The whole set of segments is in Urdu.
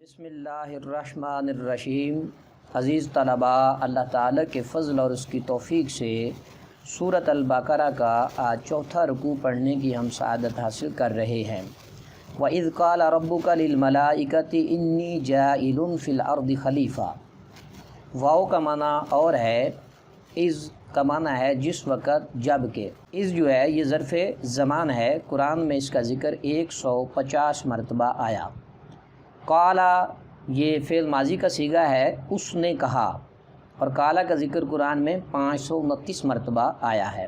بسم اللہ الرحمن الرحیم۔ عزیز طلباء، اللہ تعالیٰ کے فضل اور اس کی توفیق سے سورۃ البقرہ کا آج چوتھا رکوع پڑھنے کی ہم سعادت حاصل کر رہے ہیں۔ وَإِذْ قَالَ رَبُّكَ لِلْمَلَائِكَةِ إِنِّي جَاعِلٌ فِي الْأَرْضِ خلیفہ۔ واو کا معنی اور ہے، اذ کا معنی ہے جس وقت، جب کہ۔ اذ جو ہے یہ ظرف زمان ہے، قرآن میں اس کا ذکر 150 مرتبہ آیا۔ قالا یہ فعل ماضی کا صیغہ ہے، اس نے کہا، اور قالا کا ذکر قرآن میں 529 مرتبہ آیا ہے۔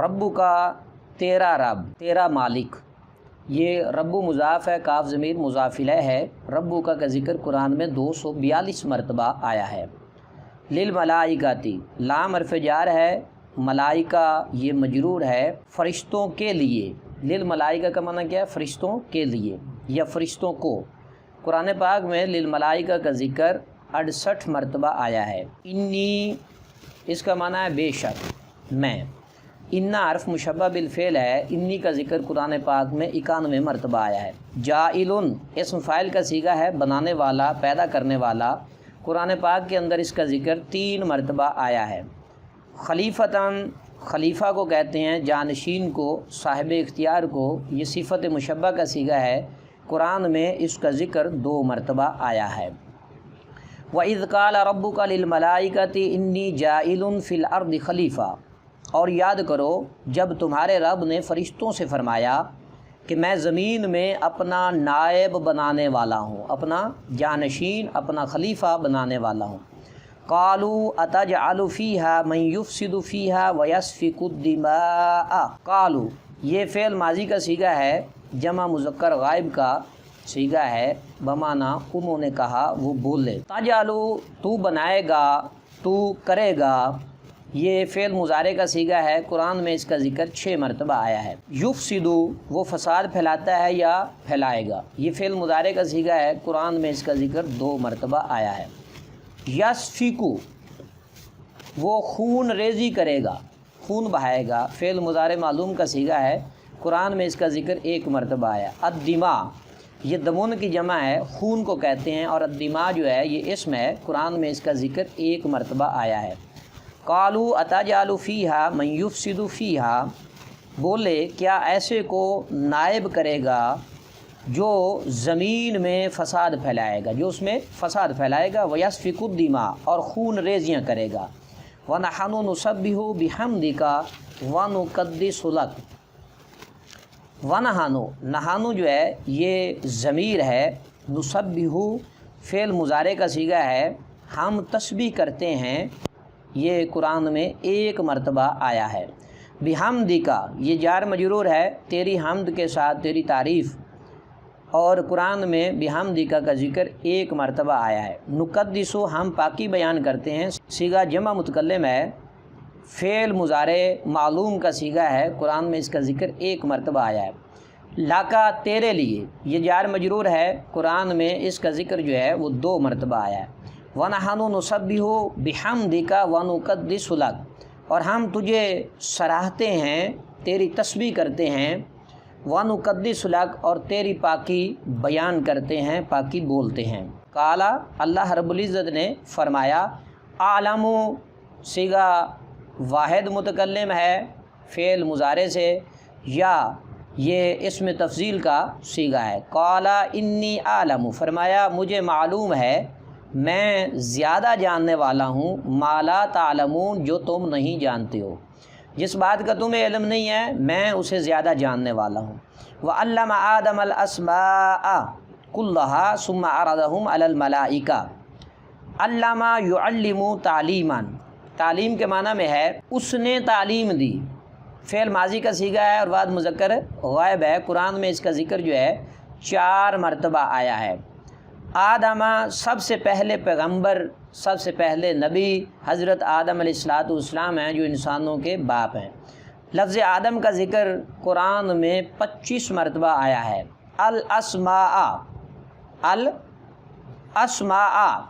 رب کا تیرا رب، تیرا مالک، یہ رب مضاف ہے، کاف ضمیر مضاف الیہ ہے۔ رب کا ذکر قرآن میں 242 مرتبہ آیا ہے۔ للملائکتی، لام حرف جار ہے، ملائکہ یہ مجرور ہے، فرشتوں کے لیے۔ للملائکہ کا معنی کیا ہے؟ فرشتوں کے لیے یا فرشتوں کو۔ قرآن پاک میں للملائکہ کا ذکر 68 مرتبہ آیا ہے۔ انی اس کا معنی ہے بے شک، میں۔ انا حرف مشبہ بالفعل ہے، انی کا ذکر قرآن پاک میں 91 مرتبہ آیا ہے۔ جاعلن اسم فاعل کا صیغہ ہے، بنانے والا، پیدا کرنے والا۔ قرآن پاک کے اندر اس کا ذکر 3 مرتبہ آیا ہے۔ خلیفتاً خلیفہ کو کہتے ہیں، جانشین کو، صاحب اختیار کو، یہ صفت مشبہ کا صیغہ ہے۔ قرآن میں اس کا ذکر 2 مرتبہ آیا ہے۔ وَإِذْ قَالَ رَبُّكَ لِلْمَلَائِكَةِ إِنِّي جَاعِلٌ فِي الْأَرْضِ خلیفہ۔ اور یاد کرو جب تمہارے رب نے فرشتوں سے فرمایا کہ میں زمین میں اپنا نائب بنانے والا ہوں، اپنا جانشین، اپنا خلیفہ بنانے والا ہوں۔ قَالُوا أَتَجْعَلُ فِيهَا مَن يُفْسِدُ فِيهَا وَيَسْفِكُ الدِّمَاءَ۔ قَالُوا یہ فعل ماضی کا صیغہ ہے، جمع مذکر غائب کا صیغہ ہے، بمعنی انہوں نے کہا، وہ بولے۔ تجعلو تو بنائے گا، تو کرے گا، یہ فعل مضارع کا صیغہ ہے، قرآن میں اس کا ذکر 6 مرتبہ آیا ہے۔ یفسدو وہ فساد پھیلاتا ہے یا پھیلائے گا، یہ فعل مضارع کا صیغہ ہے، قرآن میں اس کا ذکر 2 مرتبہ آیا ہے۔ یسفکو وہ خون ریزی کرے گا، خون بہائے گا، فعل مضارع معلوم کا صیغہ ہے، قرآن میں اس کا ذکر 1 مرتبہ آیا۔ الدماء یہ دمون کی جمع ہے، خون کو کہتے ہیں، اور الدماء جو ہے یہ اسم ہے، قرآن میں اس کا ذکر 1 مرتبہ آیا ہے۔ قالوا اتجعل فیہا من یفسد فیہا، بولے کیا ایسے کو نائب کرے گا جو زمین میں فساد پھیلائے گا، جو اس میں فساد پھیلائے گا، ویسفک الدماء اور خون ریزیاں کرے گا، ونحن نسبح بحمدک ونقدس لک۔ ونحانو نحانو جو ہے یہ ضمیر ہے، نسبح فعل مضارع کا صیغہ ہے، ہم تسبیح کرتے ہیں، یہ قرآن میں 1 مرتبہ آیا ہے۔ بحمدکا یہ جار مجرور ہے، تیری حمد کے ساتھ، تیری تعریف، اور قرآن میں بحمدکا کا ذکر 1 مرتبہ آیا ہے۔ نقدسو ہم پاکی بیان کرتے ہیں، صیغہ جمع متکلم ہے، فعل مضارع معلوم کا صیغہ ہے، قرآن میں اس کا ذکر 1 مرتبہ آیا ہے۔ لاکا تیرے لیے یہ جار مجرور ہے، قرآن میں اس کا ذکر جو ہے وہ 2 مرتبہ آیا ہے۔ وَنَحْنُ نُسَبِّحُ بِحَمْدِكَ وَنُقَدِّسُ لَكَ اور ہم تجھے سراہتے ہیں، تیری تسبیح کرتے ہیں، وَنُقَدِّسُ لَكَ اور تیری پاکی بیان کرتے ہیں، پاکی بولتے ہیں۔ قالا اللہ رب العزت نے فرمایا، اعلم صیغہ واحد متکلم ہے، فعل مضارع سے، یا یہ اسم تفضیل کا صیغہ ہے۔ قالا انی اعلم فرمایا مجھے معلوم ہے، میں زیادہ جاننے والا ہوں، ما لا تعلمون جو تم نہیں جانتے ہو، جس بات کا تمہیں علم نہیں ہے میں اسے زیادہ جاننے والا ہوں۔ وَعَلَّمَ آدَمَ الْأَسْمَاءَ كُلَّهَا ثُمَّ عَرَضَهُمْ عَلَى الْمَلَائِكَةِ۔ علّمَ يُعَلِّمُ تعلیمًا، تعلیم کے معنی میں ہے اس نے تعلیم دی، فعل ماضی کا صیغہ ہے اور بعد مذکر غائب ہے، قرآن میں اس کا ذکر جو ہے 4 مرتبہ آیا ہے۔ آدم سب سے پہلے پیغمبر، سب سے پہلے نبی حضرت آدم علیہ السلام ہیں جو انسانوں کے باپ ہیں۔ لفظ آدم کا ذکر قرآن میں 25 مرتبہ آیا ہے۔ الاسماء، الاسماء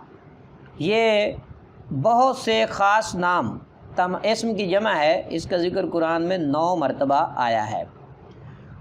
یہ بہت سے خاص نام، اسم کی جمع ہے، اس کا ذکر قرآن میں 9 مرتبہ آیا ہے۔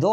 2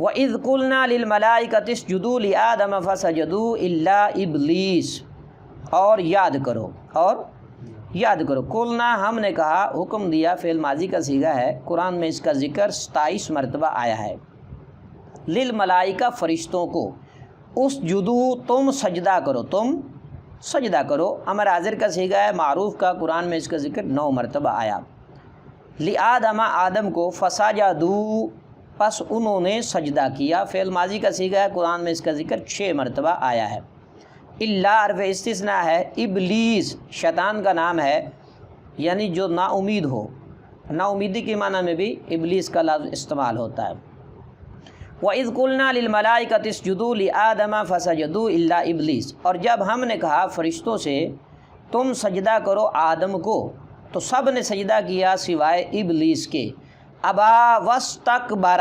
وَإِذْ قُلْنَا لِلْمَلَائِكَةِ اسْجُدُوا لِآدَمَ فَسَجَدُوا إِلَّا إِبْلِيسَ، اور یاد کرو قُلْنَا ہم نے کہا، حکم دیا، فعل ماضی کا صیغہ ہے، قرآن میں اس کا ذکر 27 مرتبہ آیا ہے، للملائکہ فرشتوں کو، اسجدوا تم سجدہ کرو، امر حاضر کا صیغہ ہے، معروف کا، قرآن میں اس کا ذکر 9 مرتبہ آیا، لآدم آدم کو، فسجدوا پس انہوں نے سجدہ کیا، فعل ماضی کا صیغہ ہے، قرآن میں اس کا ذکر 6 مرتبہ آیا ہے، الا حرف استثناء ہے، ابلیس شیطان کا نام ہے، یعنی جو نا امید ہو، نا امیدی کے معنی میں بھی ابلیس کا لفظ استعمال ہوتا ہے۔ وَإِذْ قُلْنَا لِلْمَلَائِكَةِ اسْجُدُوا لِآدَمَ فَسَجَدُوا إِلَّا إِبْلِيسَ، اور جب ہم نے کہا فرشتوں سے تم سجدہ کرو آدم کو، تو سب نے سجدہ کیا سوائے ابلیس کے، ابا واستکبر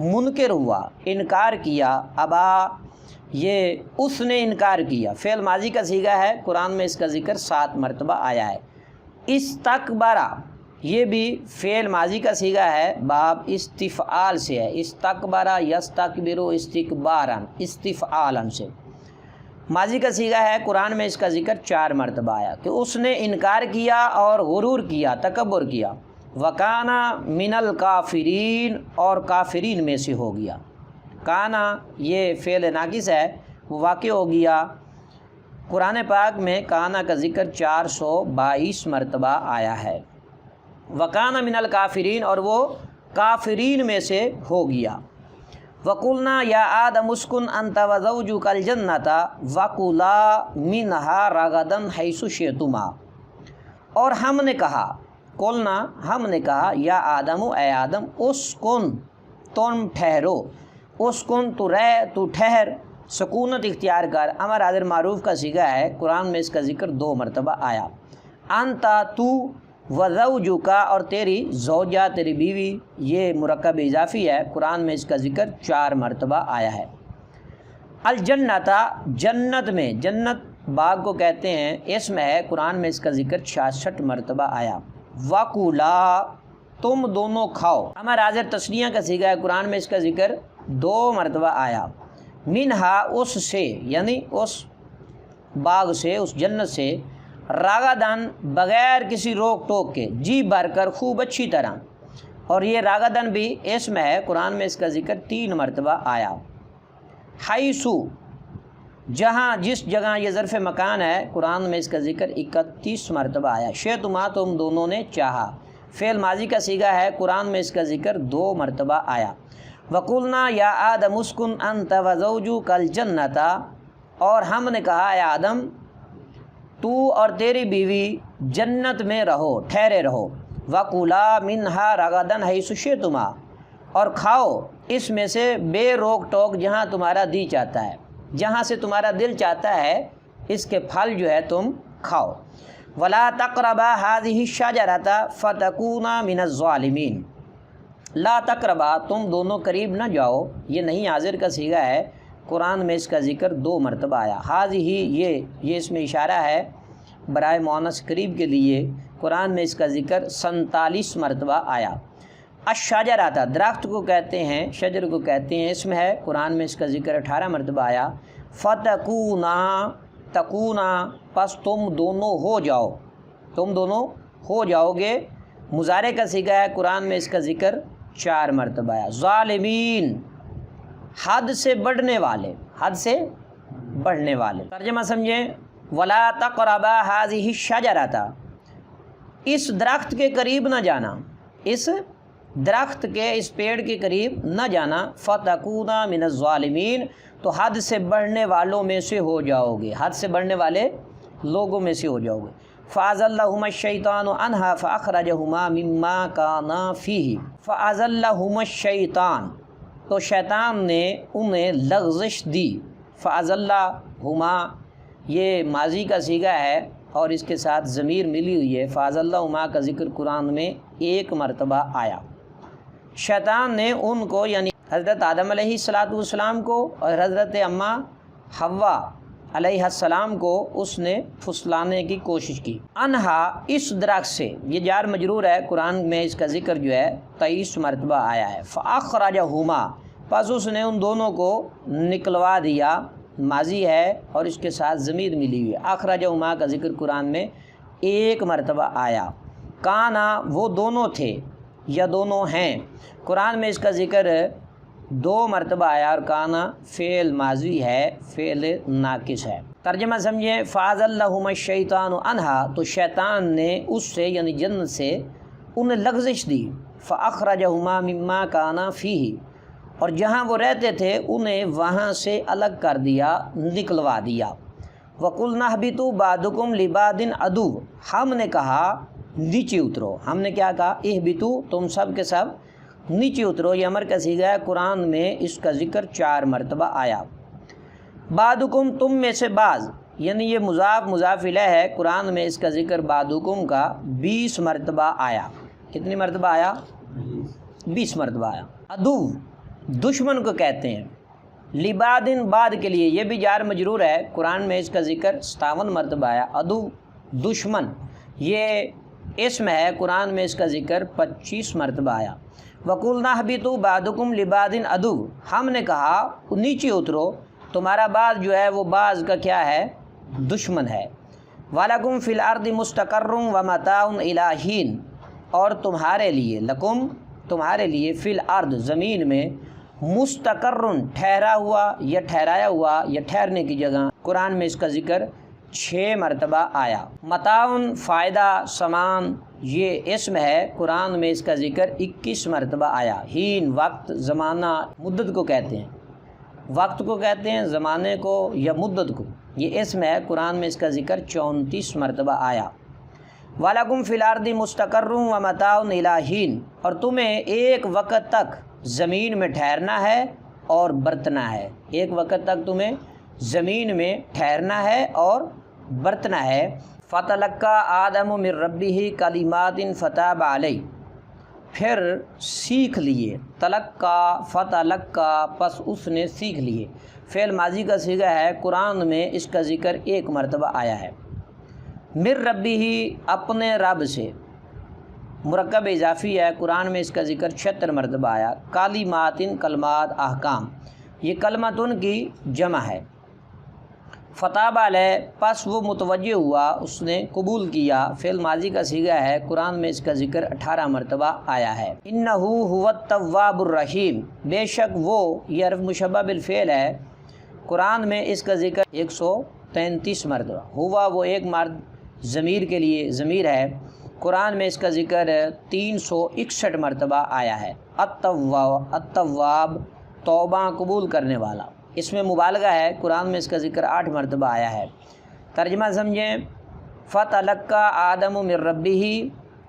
منکر ہوا، انکار کیا، ابا یہ اس نے انکار کیا، فعل ماضی کا صیغہ ہے، قرآن میں اس کا ذکر 7 مرتبہ آیا ہے، استکبر یہ بھی فعل ماضی کا صیغہ ہے، باب استفعال سے ہے، استکبر یستکبر استکبارا، استفعالا سے ماضی کا صیغہ ہے، قرآن میں اس کا ذکر 4 مرتبہ آیا کہ اس نے انکار کیا اور غرور کیا، تکبر کیا، وکانا من الکافرین اور کافرین میں سے ہو گیا، کانا یہ فعل ناقص ہے، وہ واقع ہو گیا، قرآن پاک میں کانا کا ذکر 422 مرتبہ آیا ہے، وکانا من الکافرین اور وہ کافرین میں سے ہو گیا، وَقُلْنَا يَا آدَمُ اسْكُنْ أَنْتَ وَزَوْجُكَ الْجَنَّةَ وَكُلَا مِنْهَا رَغَدًا حَيْثُ شِئْتُمَا، اور ہم نے کہا، قُلْنَا ہم نے کہا، یا آدم اے آدم، اسکن تم ٹھہرو، اسکن تو ٹھہر، سکونت اختیار کر، امر حاضر معروف کا صیغہ ہے، قرآن میں اس کا ذکر 2 مرتبہ آیا، انتا تو، وزوجکا اور تیری زوجہ تیری بیوی، یہ مرکب اضافی ہے، قرآن میں اس کا ذکر 4 مرتبہ آیا ہے، الجنتا جنت میں، جنت باغ کو کہتے ہیں، اسم ہے، قرآن میں اس کا ذکر 66 مرتبہ آیا، وَكُلَا تم دونوں کھاؤ، امر حاضر تثنیہ کا صیغہ ہے، قرآن میں اس کا ذکر 2 مرتبہ آیا، منہا اس سے، یعنی اس باغ سے، اس جنت سے، راغدن بغیر کسی روک ٹوک کے، جی بھر کر، خوب اچھی طرح، اور یہ راغدن بھی اسم ہے، قرآن میں اس کا ذکر 3 مرتبہ آیا، حیثو جہاں، جس جگہ، یہ ظرف مکان ہے، قرآن میں اس کا ذکر 31 مرتبہ آیا، شیطما تم دونوں نے چاہا، فعل ماضی کا صیغہ ہے، قرآن میں اس کا ذکر 2 مرتبہ آیا، وَقُلْنَا يَا آدَمُ اسْكُنْ أَنْتَ وَزَوْجُكَ الْجَنَّةَ اور ہم نے کہا اے آدم تو اور تیری بیوی جنت میں رہو، ٹھہرے رہو، وَكُلَا مِنْهَا رَغَدًا حَيْثُ شِئْتُمَا اور کھاؤ اس میں سے بے روک ٹوک جہاں تمہارا دل چاہتا ہے، جہاں سے تمہارا دل چاہتا ہے اس کے پھل جو ہے تم کھاؤ، وَلَا تَقْرَبَا هَذِهِ الشَّجَرَةَ فَتَكُونَا مِنَ الظَّالِمِينَ لا تقربا تم دونوں قریب نہ جاؤ، یہ نہیں حاضر کا صیغہ ہے، قرآن میں اس کا ذکر 2 مرتبہ آیا، ہاذہ یہ اس میں اشارہ ہے برائے مؤنث قریب کے لیے، قرآن میں اس کا ذکر 47 مرتبہ آیا، الشجرۃ درخت کو کہتے ہیں، شجر کو کہتے ہیں، اسم ہے، قرآن میں اس کا ذکر 18 مرتبہ آیا، فتکونا تکونا پس تم دونوں ہو جاؤ گے، مضارع کا صیغہ ہے، قرآن میں اس کا ذکر 4 مرتبہ آیا، ظالمین حد سے بڑھنے والے، ترجمہ سمجھیں، ولا تقربا هذه الشجرۃ اس درخت کے قریب نہ جانا، اس درخت کے، اس پیڑ کے قریب نہ جانا، فتکونا من الظالمین تو حد سے بڑھنے والوں میں سے ہو جاؤ گے، حد سے بڑھنے والے لوگوں میں سے ہو جاؤ گے، فَأَزَلَّهُمَا الشَّيْطَانُ عَنْهَا فَأَخْرَجَهُمَا مِمَّا كَانَا فِيهِ فَأَزَلَّهُمَا الشَّيْطَانُ تو شیطان نے انہیں لغزش دی، فَأَزَلَّهُمَا یہ ماضی کا صیغہ ہے اور اس کے ساتھ ضمیر ملی ہوئی ہے، فَأَزَلَّهُمَا کا ذکر قرآن میں 1 مرتبہ آیا، شیطان نے ان کو، یعنی حضرت آدم علیہ السلام کو اور حضرت اماں حوا علیہ السلام کو اس نے پھسلانے کی کوشش کی، انہا اس درخت سے، یہ جار مجرور ہے، قرآن میں اس کا ذکر جو ہے 23 مرتبہ آیا ہے، فَأَخْرَجَهُمَا پس اس نے ان دونوں کو نکلوا دیا، ماضی ہے اور اس کے ساتھ ضمیر ملی ہوئی ہے۔ اخرجہما کا ذکر قرآن میں ایک مرتبہ آیا، کانا وہ دونوں تھے یا دونوں ہیں، قرآن میں اس کا ذکر 2 مرتبہ آیا، اور کانا فعل ماضی ہے، فعل ناقص ہے۔ ترجمہ سمجھیں، فَأَزَلَّهُمَا الشَّيْطَانُ عَنْهَا، تو شیطان نے اس سے یعنی جنت سے انہیں لغزش دی، فَأَخْرَجَهُمَا مِمَّا كَانَا فِيهِ، اور جہاں وہ رہتے تھے انہیں وہاں سے الگ کر دیا، نکلوا دیا۔ وَقُلْنَا اهْبِطُوا بَعْضُكُمْ لِبَعْضٍ عَدُوٌّ، ہم نے کہا نیچے اترو، ہم نے کیا کہا؟ اہبطوا، تم سب کے سب نیچے اترو، یہ امر کا صیغہ ہے، قرآن میں اس کا ذکر 4 مرتبہ آیا۔ بعضکم، تم میں سے بعض، یعنی یہ مضاف مضاف الیہ ہے، قرآن میں اس کا ذکر بعضکم کا 20 مرتبہ آیا۔ کتنی مرتبہ آیا؟ 20 مرتبہ آیا۔ عدو دشمن کو کہتے ہیں، لبادن بعد کے لیے، یہ بھی جار مجرور ہے، قرآن میں اس کا ذکر 57 مرتبہ آیا۔ عدو دشمن، یہ اسم ہے، قرآن میں اس کا ذکر 25 مرتبہ آیا۔ وَقُلْنَا اهْبِطُوا بَعْضُكُمْ لِبَعْضٍ عَدُوٌّ، ہم نے کہا نیچے اترو، تمہارا بعض جو ہے وہ بعض کا کیا ہے؟ دشمن ہے۔ وَلَكُمْ فِي الْأَرْضِ مُسْتَقَرٌّ وَمَتَاعٌ إِلَىٰ حِينٍ، اور تمہارے لیے، لکم تمہارے لیے، فی الارض زمین میں، مستقرن ٹھہرا ہوا یا ٹھہرایا ہوا یا ٹھہرنے کی جگہ، قرآن میں اس کا ذکر 6 مرتبہ آیا۔ متاعن فائدہ، سامان، یہ اسم ہے، قرآن میں اس کا ذکر 21 مرتبہ آیا۔ ہین وقت، زمانہ، مدت کو کہتے ہیں، وقت کو کہتے ہیں، زمانے کو یا مدت کو، یہ اسم ہے، قرآن میں اس کا ذکر 34 مرتبہ آیا۔ وَلَكُمْ فِي الْأَرْضِ مُسْتَقَرٌّ وَمَتَاعٌ إِلَىٰ حِينٍ، اور تمہیں ایک وقت تک زمین میں ٹھہرنا ہے اور برتنا ہے، ایک وقت تک تمہیں زمین میں ٹھہرنا ہے اور برتنا ہے۔ فَتَلَقَّىٰ آدَمُ مِن رَبِّهِ كَلِمَاتٍ فَتَابَ عَلَيْهِ، پھر سیکھ لیے، تلقّیٰ فتلقّیٰ، پس اس نے سیکھ لیے، فعل ماضی کا صیغہ ہے، قرآن میں اس کا ذکر 1 مرتبہ آیا ہے۔ مِن رَبِّهِ، اپنے رب سے، مرکب اضافی ہے، قرآن میں اس کا ذکر 76 مرتبہ آیا۔ کلماتن، کلمات، احکام، یہ کلمتن کی جمع ہے۔ فتاب علیہ، پس وہ متوجہ ہوا، اس نے قبول کیا، فعل ماضی کا صیغہ ہے، قرآن میں اس کا ذکر 18 مرتبہ آیا ہے۔ انہ هو التواب الرحیم، بے شک وہ، یہ حرف مشبہ بالفعل ہے، قرآن میں اس کا ذکر 133 مرتبہ، ہوا وہ ایک مرد ضمیر کے لیے ضمیر ہے، قرآن میں اس کا ذکر 361 مرتبہ آیا ہے۔ التواب، توبہ قبول کرنے والا، اس میں مبالغہ ہے، قرآن میں اس کا ذکر 8 مرتبہ آیا ہے۔ ترجمہ سمجھیں، فَتَلَقَّىٰ آدَمُ مِن رَبِّهِ،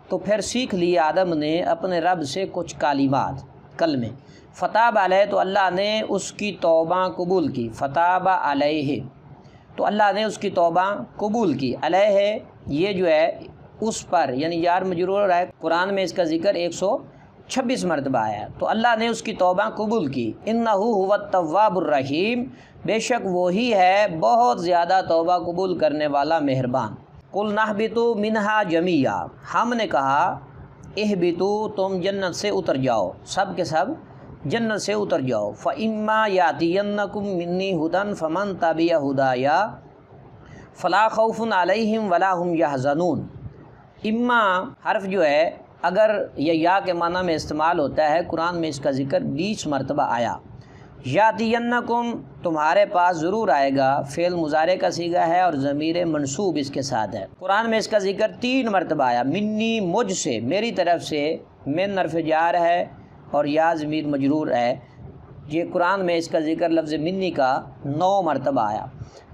تو پھر سیکھ لی آدم نے اپنے رب سے کچھ کلمات، کلمے۔ فتاب علیہ، تو اللہ نے اس کی توبہ قبول کی، فتاب علیہ، تو اللہ نے اس کی توبہ قبول کی، علیہ یہ جو ہے اس پر، یعنی یار مجرور ہے، قرآن میں اس کا ذکر 126 مرتبہ آیا، تو اللہ نے اس کی توبہ قبول کی۔ انہ هو التواب الرحیم، بے شک وہی ہے بہت زیادہ توبہ قبول کرنے والا، مہربان۔ قُلْنَا اهْبِطُوا مِنْهَا جَمِيعًا، ہم نے کہا اهبطوا، تم جنت سے اتر جاؤ، سب کے سب جنت سے اتر جاؤ۔ فَإِمَّا يَأْتِيَنَّكُم مِّنِّي هُدًى فَمَن تَبِعَ هُدَايَ فَلَا خَوْفٌ عَلَيْهِمْ وَلَا هُمْ يَحْزَنُونَ، اما حرف جو ہے اگر یہ یا کے معنی میں استعمال ہوتا ہے، قرآن میں اس کا ذکر 20 مرتبہ آیا۔ یاتینکم، تمہارے پاس ضرور آئے گا، فعل مضارع کا صیغہ ہے اور ضمیر منصوب اس کے ساتھ ہے، قرآن میں اس کا ذکر 3 مرتبہ آیا۔ منی، مجھ سے، میری طرف سے، من حرف جار ہے اور یا ضمیر مجرور ہے، یہ قرآن میں اس کا ذکر لفظ منی کا 9 مرتبہ آیا۔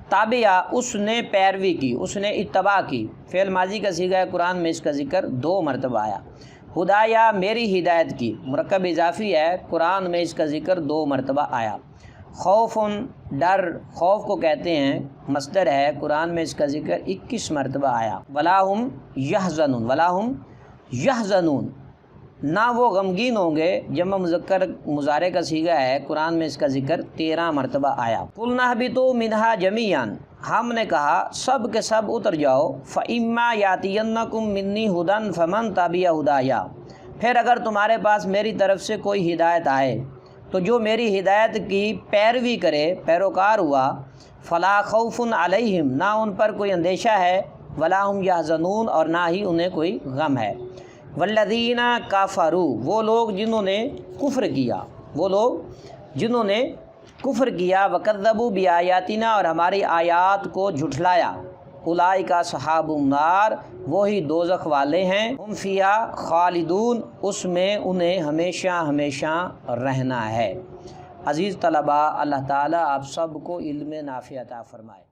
تابعہ، اس نے پیروی کی، اس نے اتباع کی، فعل ماضی کا صیغہ ہے، قرآن میں اس کا ذکر 2 مرتبہ آیا۔ ہدایہ، میری ہدایت کی، مرکب اضافی ہے، قرآن میں اس کا ذکر 2 مرتبہ آیا۔ خوفن، ڈر، خوف کو کہتے ہیں، مصدر ہے، قرآن میں اس کا ذکر 21 مرتبہ آیا۔ ولاہم یحزنون، ولاہم یحزنون، نہ وہ غمگین ہوں گے، جمع مذکر مضارع کا صیغہ ہے، قرآن میں اس کا ذکر 13 مرتبہ آیا۔ قُلْنَا اهْبِطُوا مِنْهَا جَمِيعًا، ہم نے کہا سب کے سب اتر جاؤ۔ فَإِمَّا يَأْتِيَنَّكُم مِّنِّي هُدًى فَمَن تَبِعَ هُدَايَ، پھر اگر تمہارے پاس میری طرف سے کوئی ہدایت آئے، تو جو میری ہدایت کی پیروی کرے، پیروکار ہوا، فلا خوف علیہم، نہ ان پر کوئی اندیشہ ہے، ولا ہم یحزنون، اور نہ ہی انہیں کوئی غم ہے۔ والذین کفروا، وہ لوگ جنہوں نے کفر کیا، وکذبوا بآیاتنا، اور ہماری آیات کو جھٹلایا، اولئک اصحاب النار، وہی دوزخ والے ہیں، ہم فیہا خالدون، اس میں انہیں ہمیشہ ہمیشہ رہنا ہے۔ عزیز طلباء، اللہ تعالیٰ آپ سب کو علم نافع عطا فرمائے۔